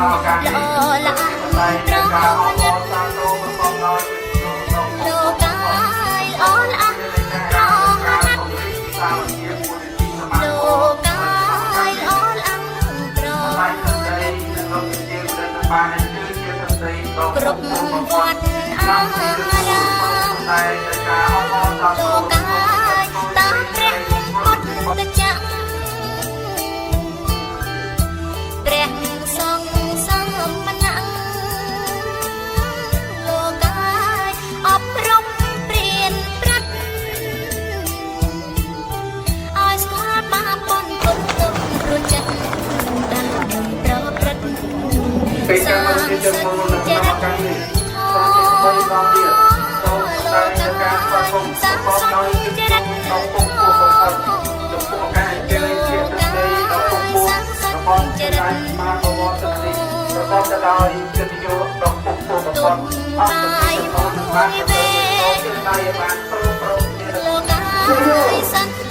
ละត្រង់ញឹកលោកកាយល្អละត្រង់ណាត់លោកកាយល្អละត្រង់គ្រប់វត្តអារាមលោកកាយតាមព្រះពុទ្ធចក្រព្រះសង្ឃសមណៈលោកកាយអប់រំព្រៀនប្រាប់ឲ្យស្គាល់បាបនគុណទុំព្រោះចិត្តដែលប្រព្រឹត្តសាងសឹកចេរិតធម៌លោកកាយសាងសឹកចេរិតធម៌លោកកាយសាងសឹកចេរិតប្រកបទៅដោយកិត្តិយសដល់ពុទ្ធពុទ្ធបរិស័ទអស់ទាំងបានប្រោសបានបានព្រមលោកកាយសាង